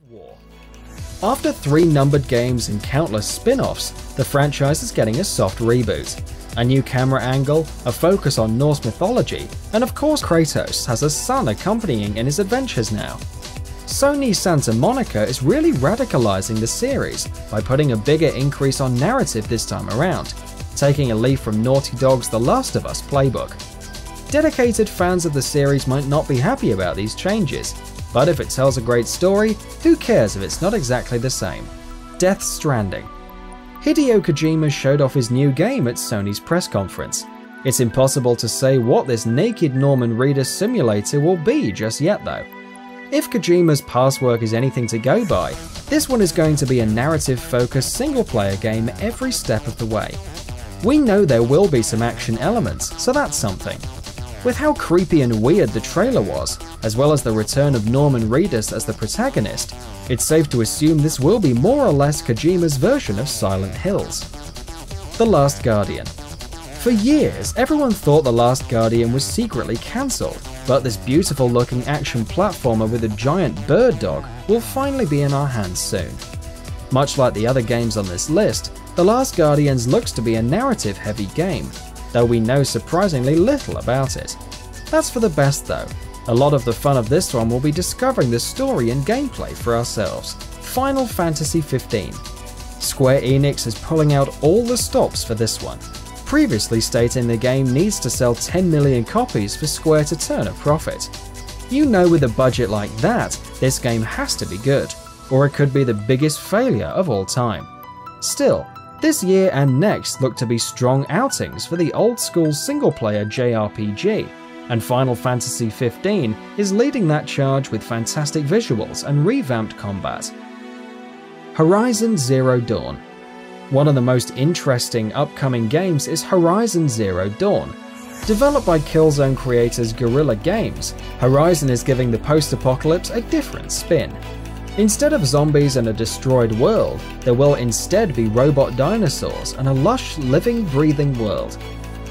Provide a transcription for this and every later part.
War. After 3 numbered games and countless spin-offs, the franchise is getting a soft reboot. A new camera angle, a focus on Norse mythology, and of course Kratos has a son accompanying in his adventures now. Sony Santa Monica is really radicalizing the series by putting a bigger increase on narrative this time around, taking a leaf from Naughty Dog's The Last of Us playbook. Dedicated fans of the series might not be happy about these changes, but if it tells a great story, who cares if it's not exactly the same? Death Stranding. Hideo Kojima showed off his new game at Sony's press conference. It's impossible to say what this naked Norman Reedus simulator will be just yet though. If Kojima's past work is anything to go by, this one is going to be a narrative-focused single-player game every step of the way. We know there will be some action elements, so that's something. With how creepy and weird the trailer was, as well as the return of Norman Reedus as the protagonist, it's safe to assume this will be more or less Kojima's version of Silent Hills. The Last Guardian. For years, everyone thought The Last Guardian was secretly cancelled, but this beautiful looking action platformer with a giant bird dog will finally be in our hands soon. Much like the other games on this list, The Last Guardians looks to be a narrative-heavy game, though we know surprisingly little about it. That's for the best though. A lot of the fun of this one will be discovering the story and gameplay for ourselves. Final Fantasy XV. Square Enix is pulling out all the stops for this one, previously stating the game needs to sell 10 million copies for Square to turn a profit. You know with a budget like that, this game has to be good, or it could be the biggest failure of all time. Still, this year and next look to be strong outings for the old-school single-player JRPG, and Final Fantasy XV is leading that charge with fantastic visuals and revamped combat. Horizon Zero Dawn. One of the most interesting upcoming games is Horizon Zero Dawn. Developed by Killzone creators Guerrilla Games, Horizon is giving the post-apocalypse a different spin. Instead of zombies and a destroyed world, there will instead be robot dinosaurs and a lush, living, breathing world.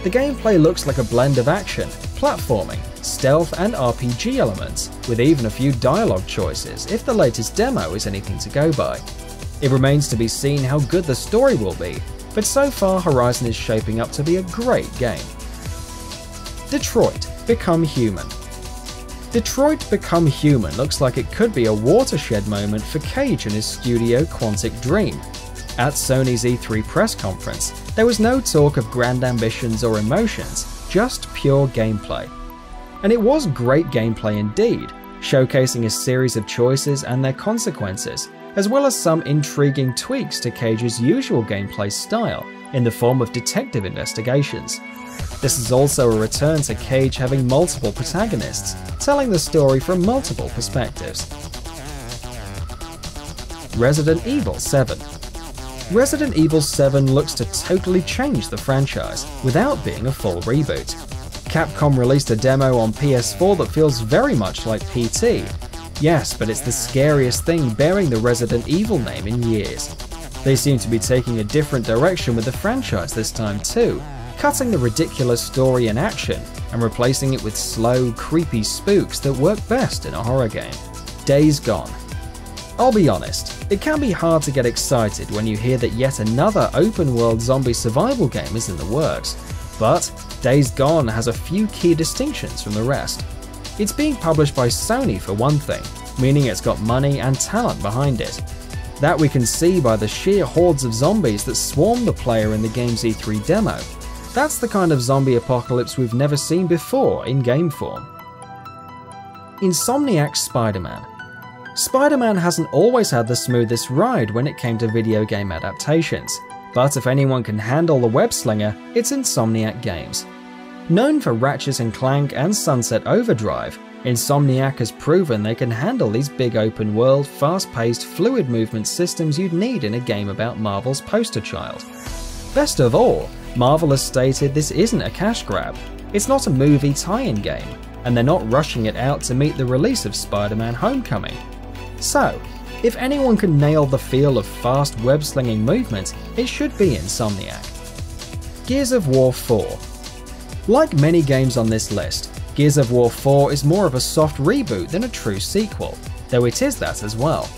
The gameplay looks like a blend of action, platforming, stealth and RPG elements, with even a few dialogue choices if the latest demo is anything to go by. It remains to be seen how good the story will be, but so far Horizon is shaping up to be a great game. Detroit: Become Human. Detroit: Become Human looks like it could be a watershed moment for Cage and his studio Quantic Dream. At Sony's E3 press conference, there was no talk of grand ambitions or emotions, just pure gameplay. And it was great gameplay indeed, showcasing a series of choices and their consequences, as well as some intriguing tweaks to Cage's usual gameplay style in the form of detective investigations. This is also a return to Cage having multiple protagonists, telling the story from multiple perspectives. Resident Evil 7. Resident Evil 7 looks to totally change the franchise, without being a full reboot. Capcom released a demo on PS4 that feels very much like PT. Yes, but it's the scariest thing bearing the Resident Evil name in years. They seem to be taking a different direction with the franchise this time too, cutting the ridiculous story and action and replacing it with slow, creepy spooks that work best in a horror game. Days Gone. I'll be honest, it can be hard to get excited when you hear that yet another open-world zombie survival game is in the works, but Days Gone has a few key distinctions from the rest. It's being published by Sony for one thing, meaning it's got money and talent behind it. That we can see by the sheer hordes of zombies that swarm the player in the game's E3 demo. That's the kind of zombie apocalypse we've never seen before in game form. Insomniac's Spider-Man. Spider-Man hasn't always had the smoothest ride when it came to video game adaptations, but if anyone can handle the web slinger, it's Insomniac Games. Known for Ratchet & Clank and Sunset Overdrive, Insomniac has proven they can handle these big open world, fast-paced, fluid movement systems you'd need in a game about Marvel's poster child. Best of all, Marvel has stated this isn't a cash grab, it's not a movie tie-in game, and they're not rushing it out to meet the release of Spider-Man Homecoming. So, if anyone can nail the feel of fast web-slinging movement, it should be Insomniac. Gears of War 4. Like many games on this list, Gears of War 4 is more of a soft reboot than a true sequel, though it is that as well.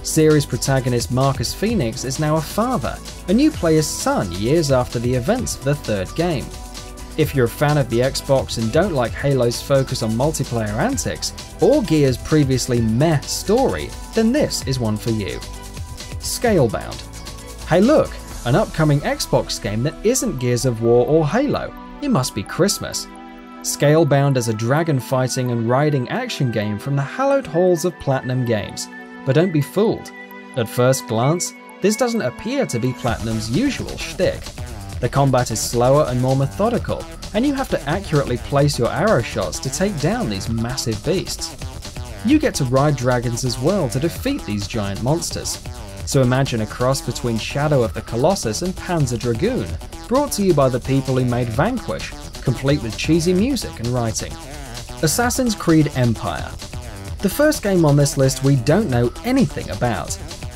Series protagonist Marcus Phoenix is now a father, a new player's son years after the events of the third game. If you're a fan of the Xbox and don't like Halo's focus on multiplayer antics, or Gears' previously meh story, then this is one for you. Scalebound. Hey look, an upcoming Xbox game that isn't Gears of War or Halo. It must be Christmas. Scalebound is a dragon fighting and riding action game from the hallowed halls of Platinum Games. But don't be fooled. At first glance, this doesn't appear to be Platinum's usual shtick. The combat is slower and more methodical, and you have to accurately place your arrow shots to take down these massive beasts. You get to ride dragons as well to defeat these giant monsters. So imagine a cross between Shadow of the Colossus and Panzer Dragoon, brought to you by the people who made Vanquish, complete with cheesy music and writing. Assassin's Creed Empire. The first game on this list we don't know anything about.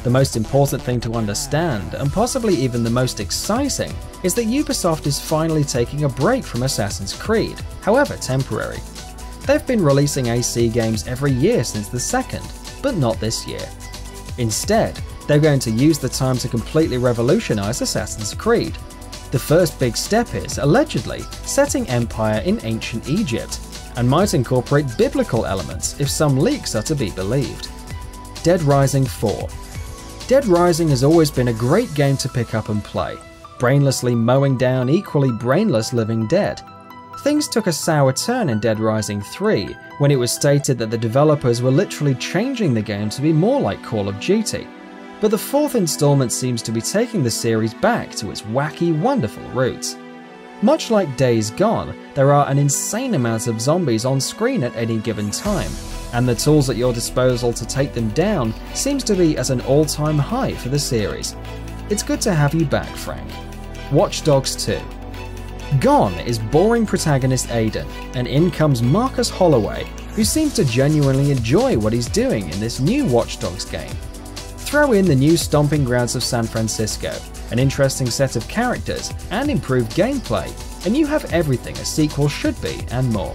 The most important thing to understand, and possibly even the most exciting, is that Ubisoft is finally taking a break from Assassin's Creed, however temporary. They've been releasing AC games every year since the second, but not this year. Instead, they're going to use the time to completely revolutionize Assassin's Creed. The first big step is, allegedly, setting Empire in ancient Egypt, and might incorporate biblical elements if some leaks are to be believed. Dead Rising 4. Dead Rising has always been a great game to pick up and play, brainlessly mowing down equally brainless living dead. Things took a sour turn in Dead Rising 3 when it was stated that the developers were literally changing the game to be more like Call of Duty. But the fourth installment seems to be taking the series back to its wacky, wonderful roots. Much like Days Gone, there are an insane amount of zombies on screen at any given time, and the tools at your disposal to take them down seems to be at an all-time high for the series. It's good to have you back, Frank. Watch Dogs 2. Gone is boring protagonist Aiden, and in comes Marcus Holloway, who seems to genuinely enjoy what he's doing in this new Watch Dogs game. Throw in the new stomping grounds of San Francisco, an interesting set of characters, and improved gameplay, and you have everything a sequel should be and more.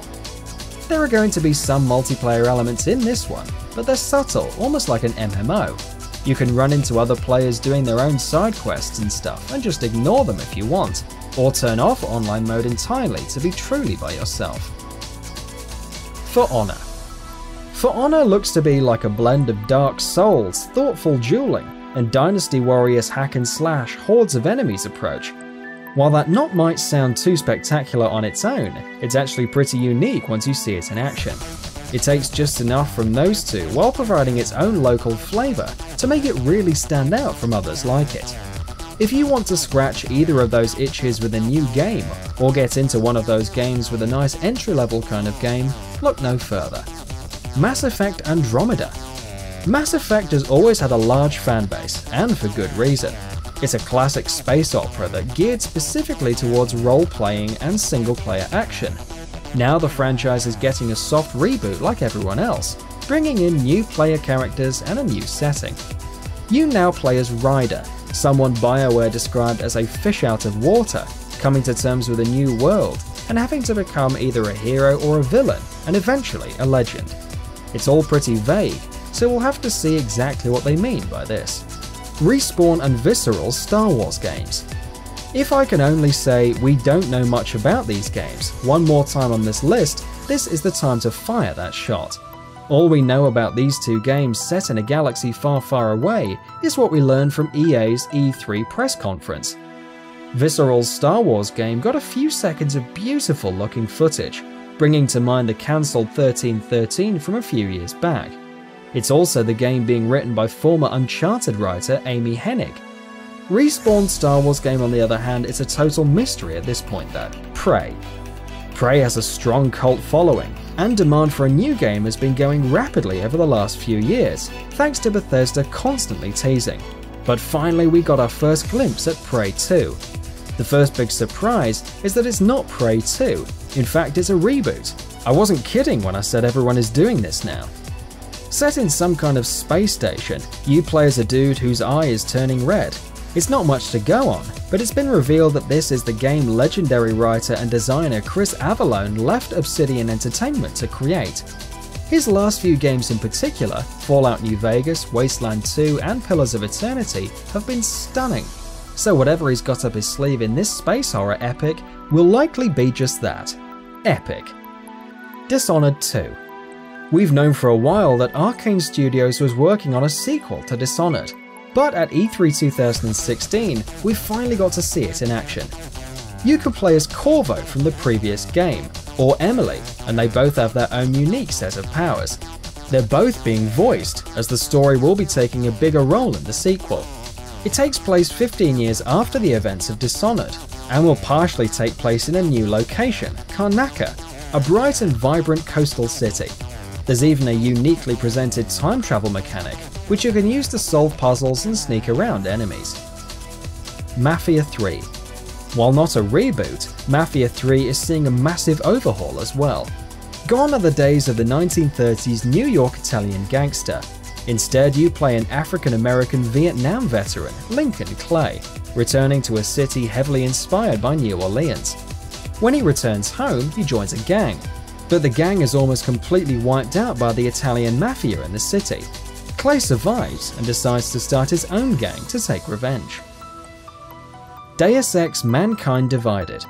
There are going to be some multiplayer elements in this one, but they're subtle, almost like an MMO. You can run into other players doing their own side quests and stuff and just ignore them if you want, or turn off online mode entirely to be truly by yourself. For Honor. For Honor looks to be like a blend of Dark Souls, thoughtful dueling, and Dynasty Warriors hack and slash hordes of enemies approach. While that not might sound too spectacular on its own, it's actually pretty unique once you see it in action. It takes just enough from those two while providing its own local flavour to make it really stand out from others like it. If you want to scratch either of those itches with a new game, or get into one of those games with a nice entry-level kind of game, look no further. Mass Effect Andromeda. Mass Effect has always had a large fanbase, and for good reason. It's a classic space opera that geared specifically towards role-playing and single-player action. Now the franchise is getting a soft reboot like everyone else, bringing in new player characters and a new setting. You now play as Ryder, someone BioWare described as a fish out of water, coming to terms with a new world and having to become either a hero or a villain, and eventually a legend. It's all pretty vague, so we'll have to see exactly what they mean by this. Respawn and Visceral's Star Wars games. If I can only say we don't know much about these games one more time on this list, this is the time to fire that shot. All we know about these two games set in a galaxy far, far away is what we learned from EA's E3 press conference. Visceral's Star Wars game got a few seconds of beautiful looking footage, bringing to mind the cancelled 1313 from a few years back. It's also the game being written by former Uncharted writer Amy Hennig. Respawn's Star Wars game on the other hand is a total mystery at this point though, Prey. Prey has a strong cult following, and demand for a new game has been going rapidly over the last few years, thanks to Bethesda constantly teasing. But finally we got our first glimpse at Prey 2. The first big surprise is that it's not Prey 2, in fact it's a reboot. I wasn't kidding when I said everyone is doing this now. Set in some kind of space station, you play as a dude whose eye is turning red. It's not much to go on, but it's been revealed that this is the game legendary writer and designer Chris Avellone left Obsidian Entertainment to create. His last few games in particular, Fallout New Vegas, Wasteland 2 and Pillars of Eternity, have been stunning. So whatever he's got up his sleeve in this space horror epic will likely be just that. Epic. Dishonored 2. We've known for a while that Arcane Studios was working on a sequel to Dishonored, but at E3 2016 we finally got to see it in action. You can play as Corvo from the previous game, or Emily, and they both have their own unique set of powers. They're both being voiced, as the story will be taking a bigger role in the sequel. It takes place 15 years after the events of Dishonored, and will partially take place in a new location, Karnaca, a bright and vibrant coastal city. There's even a uniquely presented time travel mechanic, which you can use to solve puzzles and sneak around enemies. Mafia 3. While not a reboot, Mafia 3 is seeing a massive overhaul as well. Gone are the days of the 1930s New York Italian gangster. Instead, you play an African-American Vietnam veteran, Lincoln Clay, returning to a city heavily inspired by New Orleans. When he returns home, he joins a gang, but the gang is almost completely wiped out by the Italian mafia in the city. Clay survives and decides to start his own gang to take revenge. Deus Ex: Mankind Divided.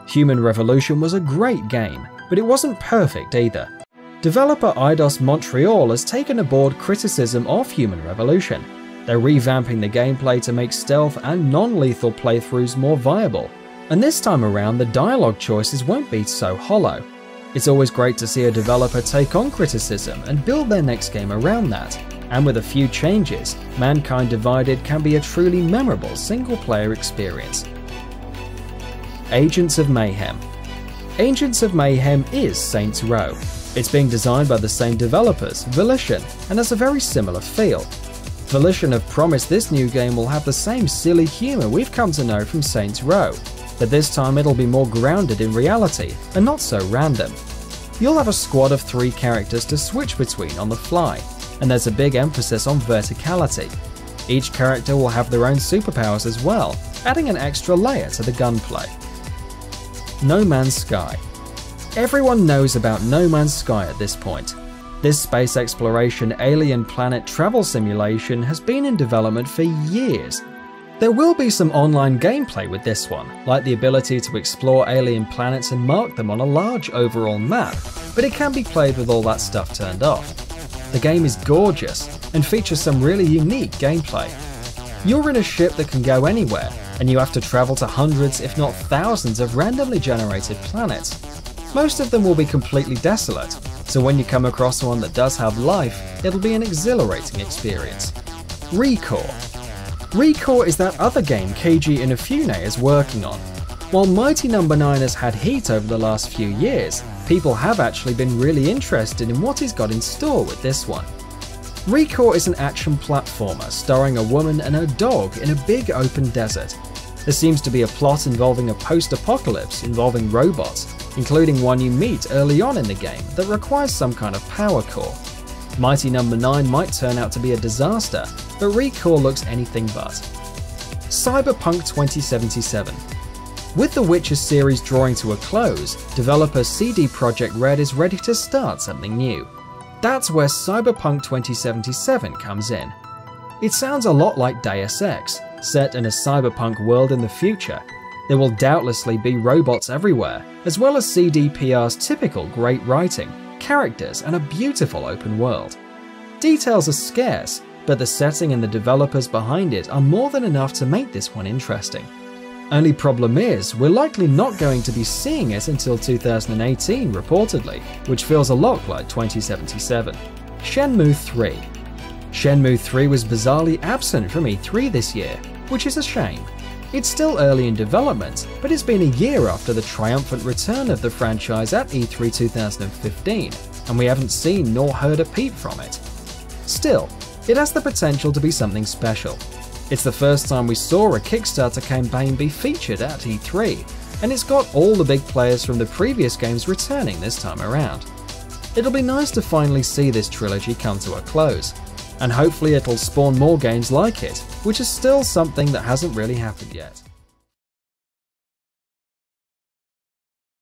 Human Revolution was a great game, but it wasn't perfect either. Developer Eidos Montreal has taken aboard criticism of Human Revolution. They're revamping the gameplay to make stealth and non-lethal playthroughs more viable, and this time around the dialogue choices won't be so hollow. It's always great to see a developer take on criticism and build their next game around that, and with a few changes, Mankind Divided can be a truly memorable single-player experience. Agents of Mayhem. Agents of Mayhem is Saints Row. It's being designed by the same developers, Volition, and has a very similar feel. Volition have promised this new game will have the same silly humour we've come to know from Saints Row, but this time it'll be more grounded in reality and not so random. You'll have a squad of 3 characters to switch between on the fly, and there's a big emphasis on verticality. Each character will have their own superpowers as well, adding an extra layer to the gunplay. No Man's Sky. Everyone knows about No Man's Sky at this point. This space exploration alien planet travel simulation has been in development for years. There will be some online gameplay with this one, like the ability to explore alien planets and mark them on a large overall map, but it can be played with all that stuff turned off. The game is gorgeous and features some really unique gameplay. You're in a ship that can go anywhere, and you have to travel to hundreds if not thousands of randomly generated planets. Most of them will be completely desolate, so when you come across one that does have life, it'll be an exhilarating experience. Recore. Recore is that other game Keiji Inafune is working on. While Mighty No. 9 has had heat over the last few years, people have actually been really interested in what he's got in store with this one. Recore is an action platformer starring a woman and her dog in a big open desert. There seems to be a plot involving a post-apocalypse involving robots, including one you meet early on in the game that requires some kind of power core. Mighty No. 9 might turn out to be a disaster, but Recore looks anything but. Cyberpunk 2077. With the Witcher series drawing to a close, developer CD Projekt Red is ready to start something new. That's where Cyberpunk 2077 comes in. It sounds a lot like Deus Ex, set in a cyberpunk world in the future. There will doubtlessly be robots everywhere, as well as CDPR's typical great writing, characters, and a beautiful open world. Details are scarce, but the setting and the developers behind it are more than enough to make this one interesting. Only problem is, we're likely not going to be seeing it until 2018 reportedly, which feels a lot like 2077. Shenmue 3. Shenmue 3 was bizarrely absent from E3 this year, which is a shame. It's still early in development, but it's been a year after the triumphant return of the franchise at E3 2015, and we haven't seen nor heard a peep from it. Still, it has the potential to be something special. It's the first time we saw a Kickstarter campaign be featured at E3, and it's got all the big players from the previous games returning this time around. It'll be nice to finally see this trilogy come to a close, and hopefully it'll spawn more games like it, which is still something that hasn't really happened yet.